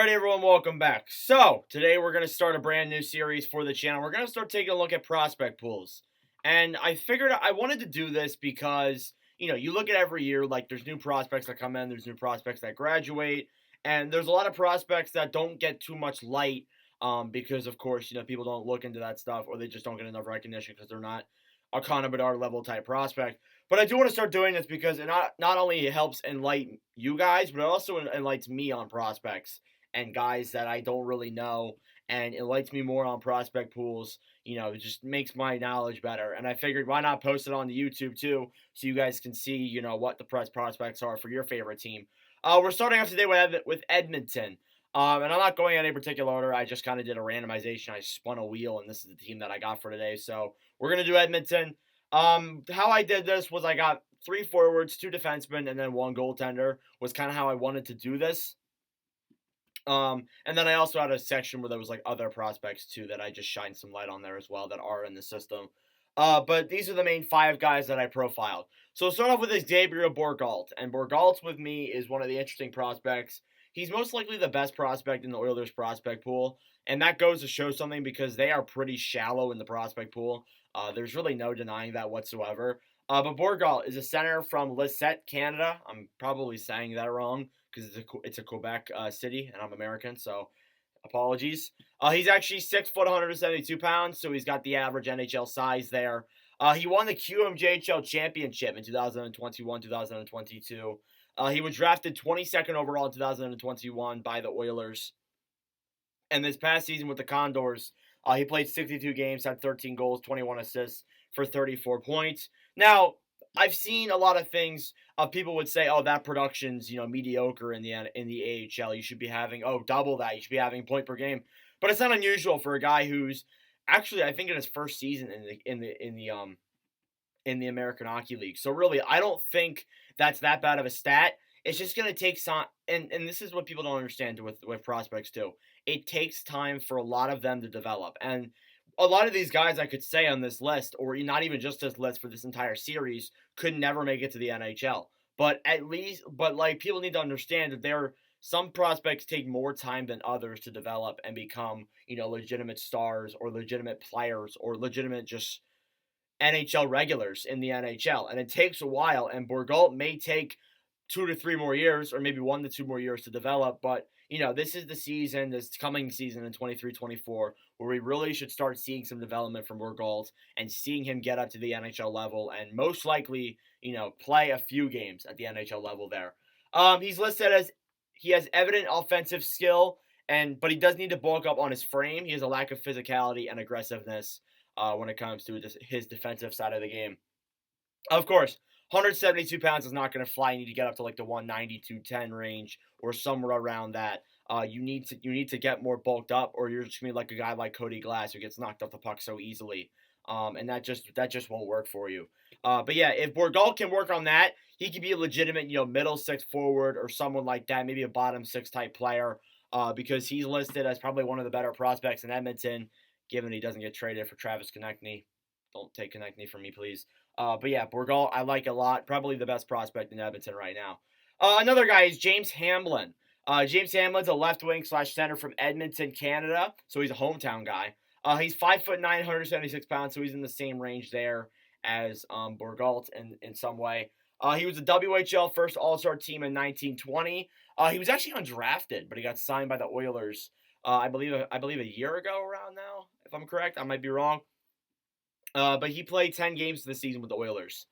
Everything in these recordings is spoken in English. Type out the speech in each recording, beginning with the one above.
Alright everyone, welcome back. So, today we're going to start a brand new series for the channel. We're going to start taking a look at prospect pools. And I figured I wanted to do this because, you look at every year, like there's new prospects that come in, there's new prospects that graduate, and there's a lot of prospects that don't get too much light because, of course, people don't look into that stuff or they just don't get enough recognition because they're not a Connor Bedard level type prospect. But I do want to start doing this because it not only helps enlighten you guys, but it also enlightens me on prospects and guys that I don't really know, and it lights me more on prospect pools. It just makes my knowledge better. And I figured why not post it on the YouTube too, so you guys can see, what the prospects are for your favorite team. We're starting off today with Edmonton. And I'm not going in any particular order. I just kind of did a randomization. I spun a wheel, and this is the team that I got for today. So we're going to do Edmonton. How I did this was I got 3 forwards, 2 defensemen, and then 1 goaltender was kind of how I wanted to do this. And then I also had a section where there was like other prospects too that I just shined some light on there as well that are in the system. But these are the main 5 guys that I profiled. So we'll start off with this Gabriel Bourgault. And Bourgault with me is one of the interesting prospects. He's most likely the best prospect in the Oilers prospect pool. And that goes to show something because they are pretty shallow in the prospect pool. There's really no denying that whatsoever. But Bourgault is a center from Lisette, Canada. I'm probably saying that wrong because it's a Quebec city, and I'm American, so apologies. He's actually 6 foot, 172 pounds, so he's got the average NHL size there. He won the QMJHL championship in 2021, 2022. He was drafted 22nd overall in 2021 by the Oilers. And this past season with the Condors, he played 62 games, had 13 goals, 21 assists for 34 points. Now, I've seen a lot of things. People would say, "Oh, that production's mediocre in the AHL. You should be having double that. You should be having point per game." But it's not unusual for a guy who's actually, I think, in his first season in the American Hockey League. So really, I don't think that's that bad of a stat. It's just going to take some, and this is what people don't understand with prospects too. It takes time for a lot of them to develop, and a lot of these guys I could say on this list, or not even just this list for this entire series, could never make it to the NHL. But people need to understand that some prospects take more time than others to develop and become, legitimate stars or legitimate players or legitimate just NHL regulars in the NHL. And it takes a while, and Bourgault may take 2 to 3 more years, or maybe 1 to 2 more years to develop. But, this is the season, this coming season in 23-24, where we really should start seeing some development from Bourgault and seeing him get up to the NHL level and most likely, play a few games at the NHL level there. He's listed as he has evident offensive skill, but he does need to bulk up on his frame. He has a lack of physicality and aggressiveness when it comes to his defensive side of the game. Of course, 172 pounds is not going to fly. You need to get up to like the 190, 210 range or somewhere around that. You need to get more bulked up, or you're just going to be like a guy like Cody Glass who gets knocked off the puck so easily. And that just won't work for you. But yeah, if Bourgault can work on that, he could be a legitimate, middle 6 forward or someone like that, maybe a bottom 6 type player, because he's listed as probably one of the better prospects in Edmonton, given he doesn't get traded for Travis Konechny. Don't take Konechny from me, please. But yeah, Bourgault, I like a lot. Probably the best prospect in Edmonton right now. Another guy is James Hamblin. James Hamlin's a left wing / center from Edmonton, Canada. So he's a hometown guy. He's 5'9", 176 pounds. So he's in the same range there as Bourgault in some way. He was a WHL first All-Star team in 1920. He was actually undrafted, but he got signed by the Oilers. I believe a year ago around now, if I'm correct. I might be wrong. But he played 10 games this season with the Oilers.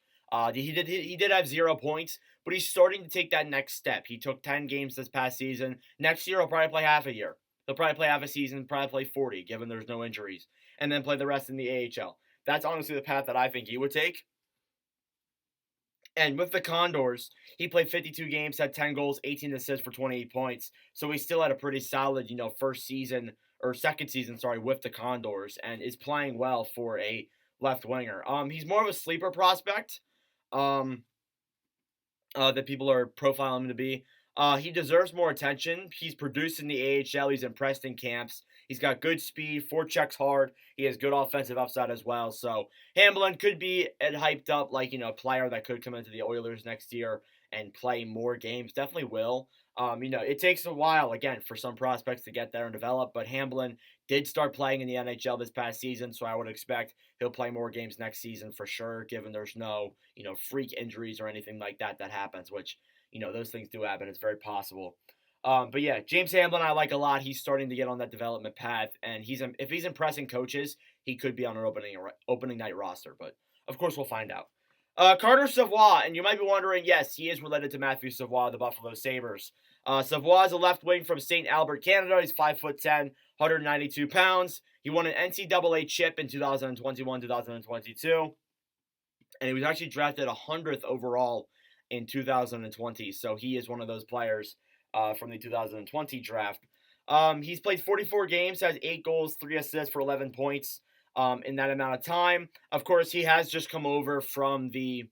He did have 0 points, but he's starting to take that next step. He took 10 games this past season. Next year, he'll probably play half a year. He'll probably play half a season, probably play 40, given there's no injuries, and then play the rest in the AHL. That's honestly the path that I think he would take. And with the Condors, he played 52 games, had 10 goals, 18 assists for 28 points. So he still had a pretty solid, second season, with the Condors, and is playing well for a left winger. He's more of a sleeper prospect that people are profiling him to be. He deserves more attention. He's produced in the AHL. He's impressed in camps. He's got good speed, forechecks hard. He has good offensive upside as well. So Hamblin could be hyped up like, a player that could come into the Oilers next year and play more games. Definitely will. It takes a while, again, for some prospects to get there and develop, but Hamblin did start playing in the NHL this past season, so I would expect he'll play more games next season for sure, given there's no, freak injuries or anything like that that happens, which, those things do happen. It's very possible. But yeah, James Hamblin I like a lot. He's starting to get on that development path, and if he's impressing coaches, he could be on an opening night roster. But of course, we'll find out. Carter Savoie, and you might be wondering, yes, he is related to Matthew Savoie of the Buffalo Sabres. Savoie is a left wing from St. Albert, Canada. He's 5'10", 192 pounds. He won an NCAA chip in 2021, 2022, and he was actually drafted 100th overall in 2020. So he is one of those players from the 2020 draft. He's played 44 games, has 8 goals, 3 assists for 11 points in that amount of time. Of course, he has just come over from Denver,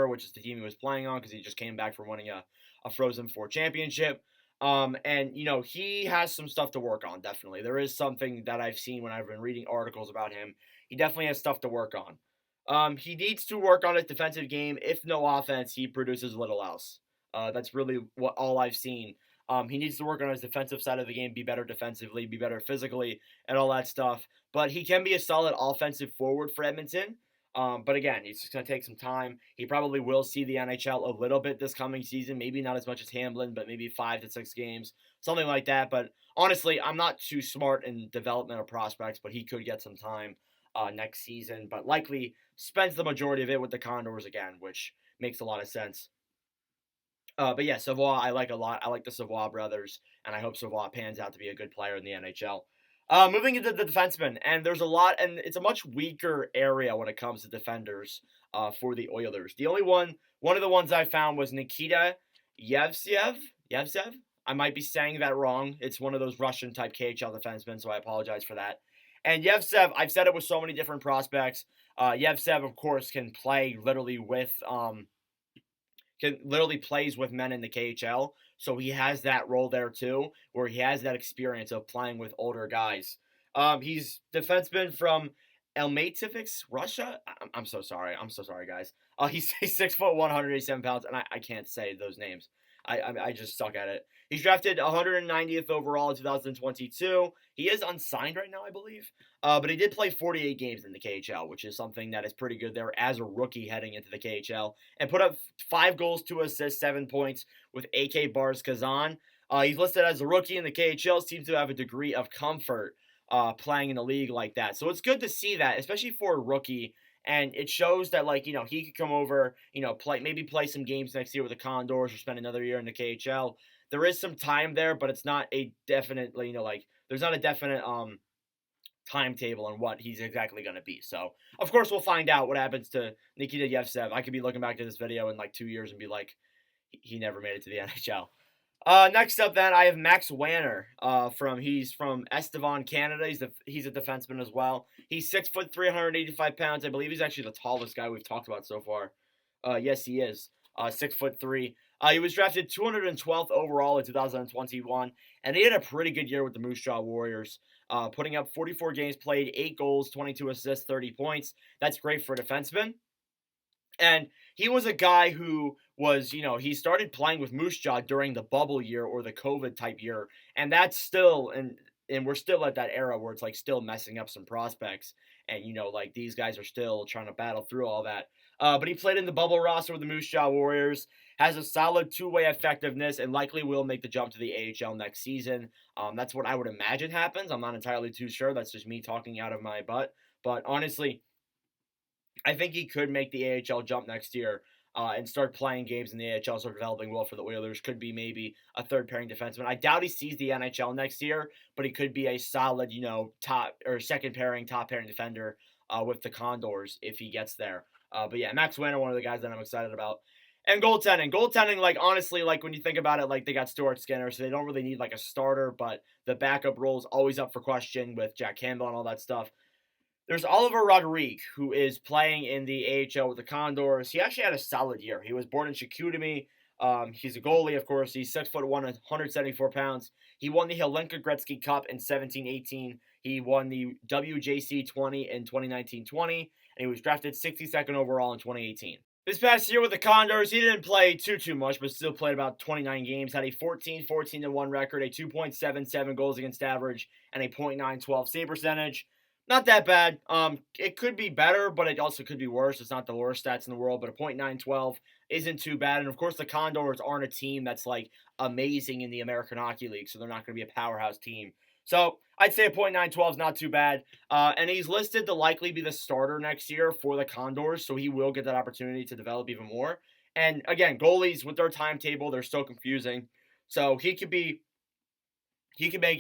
which is the team he was playing on, because he just came back from winning a Frozen Four championship. He has some stuff to work on, definitely. There is something that I've seen when I've been reading articles about him. He definitely has stuff to work on. He needs to work on his defensive game. If no offense, he produces little else. That's really all I've seen. He needs to work on his defensive side of the game, be better defensively, be better physically, and all that stuff. But he can be a solid offensive forward for Edmonton. But again, it's just going to take some time. He probably will see the NHL a little bit this coming season. Maybe not as much as Hamblin, but maybe 5 to 6 games, something like that. But honestly, I'm not too smart in development of prospects, but he could get some time next season. But likely spends the majority of it with the Condors again, which makes a lot of sense. But yeah, Savoie I like a lot. I like the Savoie brothers, and I hope Savoie pans out to be a good player in the NHL. Moving into the defensemen, and there's a lot, and it's a much weaker area when it comes to defenders for the Oilers. One of the ones I found was Nikita Yevsev. Yevsev? I might be saying that wrong. It's one of those Russian type KHL defensemen, so I apologize for that. And Yevsev, I've said it with so many different prospects. Yevsev, of course, can literally plays with men in the KHL, so he has that role there too, where he has that experience of playing with older guys. He's defenseman from Almaty, Russia. I'm so sorry. I'm so sorry, guys. He's 6 foot 187 pounds, and I can't say those names. I just suck at it. He's drafted 190th overall in 2022. He is unsigned right now, I believe. But he did play 48 games in the KHL, which is something that is pretty good there as a rookie heading into the KHL. And put up 5 goals, 2 assists, 7 points with AK Bars Kazan. He's listed as a rookie in the KHL, seems to have a degree of comfort playing in a league like that. So it's good to see that, especially for a rookie. And it shows that, he could come over, play some games next year with the Condors or spend another year in the KHL. There is some time there, but it's not a definite, there's not a definite timetable on what he's exactly going to be. So, of course, we'll find out what happens to Nikita Yevsev. I could be looking back to this video in 2 years and be like, he never made it to the NHL. Next up, then, I have Max Wanner. He's from Estevan, Canada. He's a defenseman as well. He's 6 foot 385 pounds. I believe he's actually the tallest guy we've talked about so far. Yes, he is. 6 foot 3. He was drafted 212th overall in 2021, and he had a pretty good year with the Moose Jaw Warriors, putting up 44 games played, 8 goals, 22 assists, 30 points. That's great for a defenseman. And he was a guy who was, he started playing with Moose Jaw during the bubble year or the COVID type year. And that's still, and we're still at that era where it's still messing up some prospects. And, these guys are still trying to battle through all that. But he played in the bubble roster with the Moose Jaw Warriors, has a solid two-way effectiveness, and likely will make the jump to the AHL next season. That's what I would imagine happens. I'm not entirely too sure. That's just me talking out of my butt. But honestly, I think he could make the AHL jump next year and start playing games in the AHL, start developing well for the Oilers. Could be maybe a third-pairing defenseman. I doubt he sees the NHL next year, but he could be a solid, top or second-pairing, top-pairing defender with the Condors if he gets there. But yeah, Max Wanner, one of the guys that I'm excited about. And goaltending, honestly, when you think about it, they got Stuart Skinner, so they don't really need a starter, but the backup role is always up for question with Jack Campbell and all that stuff. There's Oliver Rodrigue, who is playing in the AHL with the Condors. He actually had a solid year. He was born in Chicoutimi. He's a goalie, of course. He's 6'1", 174 pounds. He won the Hlinka Gretzky Cup in 17-18. He won the WJC 20 in 2019-20, and he was drafted 62nd overall in 2018. This past year with the Condors, he didn't play too much, but still played about 29 games. Had a 14-14-1 record, a 2.77 goals against average, and a .912 save percentage. Not that bad. It could be better, but it also could be worse. It's not the worst stats in the world, but a .912 isn't too bad. And of course, the Condors aren't a team that's like amazing in the American Hockey League, so they're not going to be a powerhouse team. So I'd say a .912 is not too bad. And he's listed to likely be the starter next year for the Condors, so he will get that opportunity to develop even more. And again, goalies with their timetable, they're so confusing. So he could make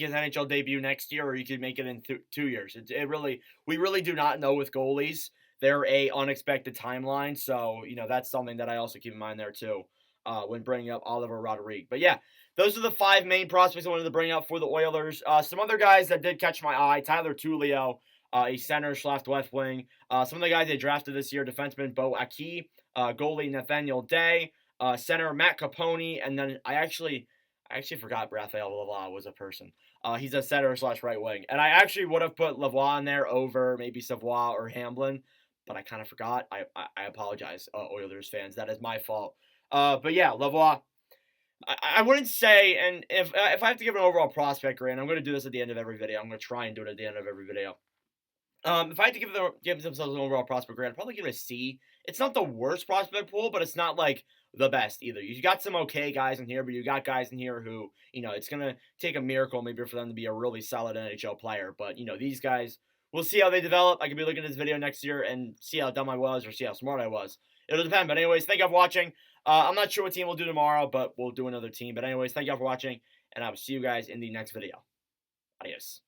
his NHL debut next year, or he could make it in 2 years. We really do not know with goalies. They're a unexpected timeline, so that's something that I also keep in mind there too when bringing up Oliver Rodrigue. But yeah, those are the 5 main prospects I wanted to bring up for the Oilers. Some other guys that did catch my eye: Tyler Tullio, a center slash left wing. Some of the guys they drafted this year: defenseman Bo Aki, goalie Nathaniel Day, center Matt Capone, and then I actually forgot Raphael Lavoie was a person. He's a center slash right wing. And I actually would have put Lavoie in there over maybe Savoie or Hamblin, but I kind of forgot. I apologize, Oilers fans. That is my fault. But yeah, Lavoie. I wouldn't say, and if I have to give an overall prospect grade, I'm going to do this at the end of every video. I'm going to try and do it at the end of every video. If I had to give themselves an overall prospect grade, I'd probably give it a C. It's not the worst prospect pool, but it's not like the best either. You got some okay guys in here, but you got guys in here who, it's gonna take a miracle maybe for them to be a really solid NHL player. But these guys, we'll see how they develop. I could be looking at this video next year and see how dumb I was or see how smart I was. It'll depend. But anyways, thank you for watching. I'm not sure what team we'll do tomorrow, but we'll do another team. But anyways, thank you for watching, and I will see you guys in the next video. Adios.